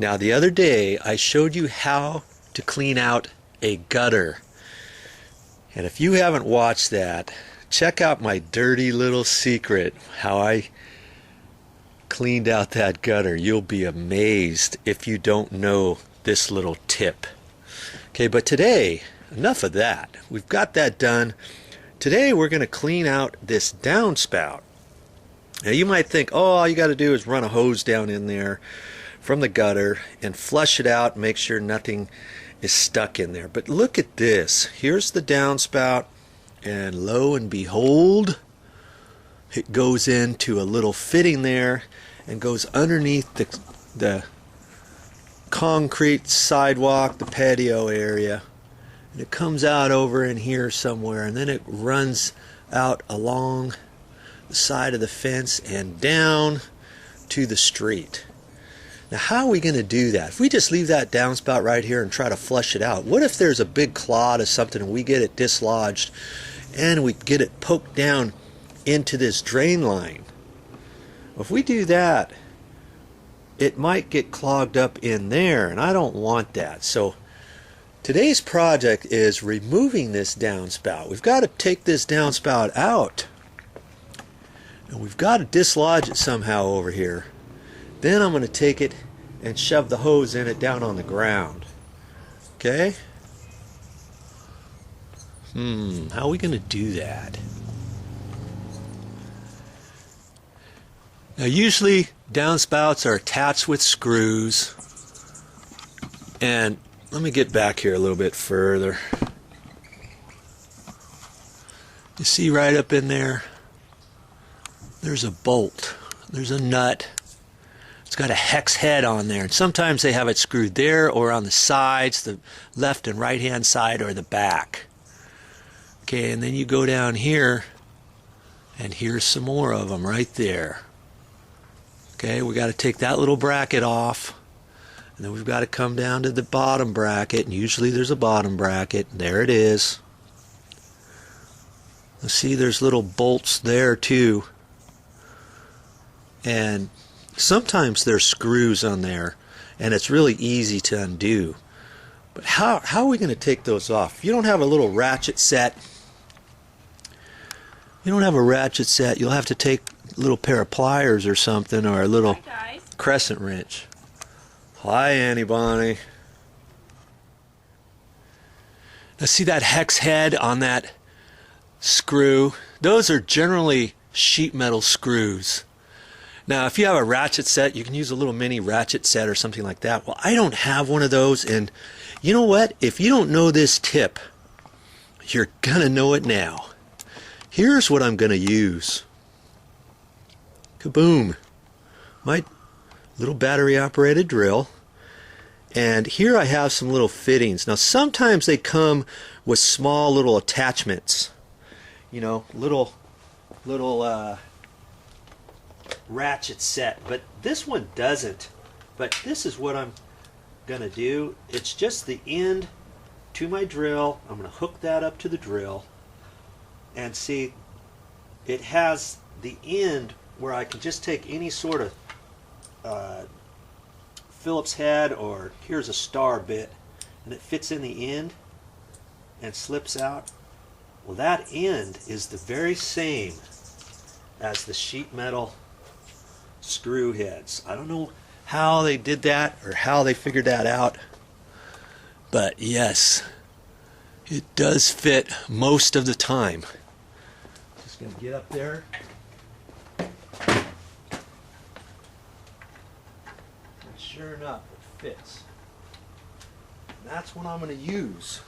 Now the other day I showed you how to clean out a gutter, and if you haven't watched that, check out my dirty little secret how I cleaned out that gutter. You'll be amazed if you don't know this little tip. Okay, but today, enough of that. We've got that done. Today we're going to clean out this downspout. Now you might think, oh, all you got to do is run a hose down in there from the gutter and flush it out, make sure nothing is stuck in there. But look at this. Here's the downspout, and lo and behold, it goes into a little fitting there and goes underneath the concrete sidewalk, the patio area, and it comes out over in here somewhere, and then it runs out along the side of the fence and down to the street. Now how are we going to do that? If we just leave that downspout right here and try to flush it out, what if there's a big clod or something and we get it dislodged and we get it poked down into this drain line? Well, if we do that, it might get clogged up in there, and I don't want that. So today's project is removing this downspout. We've got to take this downspout out, and we've got to dislodge it somehow over here. Then I'm going to take it and shove the hose in it down on the ground. Okay? How are we going to do that? Now usually downspouts are attached with screws, and let me get back here a little bit further. You see right up in there, there's a bolt, there's a nut. It's got a hex head on there, and sometimes they have it screwed there or on the sides, the left and right hand side or the back. Okay, and then you go down here, and here's some more of them right there. Okay, we got to take that little bracket off, and then we've got to come down to the bottom bracket, and usually there's a bottom bracket. There it is. Let's see, there's little bolts there too, and sometimes there's screws on there, and it's really easy to undo. But how are we going to take those off? If you don't have a little ratchet set, you'll have to take a little pair of pliers or something, or a little crescent wrench. Hi, Annie Bonnie. Now see that hex head on that screw? Those are generally sheet metal screws. Now if you have a ratchet set, you can use a little mini ratchet set or something like that. Well, I don't have one of those, and you know what? If you don't know this tip, you're gonna know it now. Here's what I'm gonna use. Kaboom! My little battery operated drill, and here I have some little fittings. Now sometimes they come with small little attachments, you know, little ratchet set, but this one doesn't. But this is what I'm gonna do. It's just the end to my drill. I'm gonna hook that up to the drill, and see, it has the end where I can just take any sort of Phillips head, or here's a star bit, and it fits in the end and slips out. Well, that end is the very same as the sheet metal screw heads. I don't know how they did that or how they figured that out, but yes, it does fit most of the time. Just gonna get up there. Sure enough, it fits. And that's what I'm going to use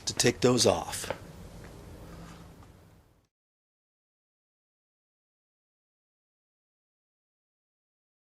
to take those off.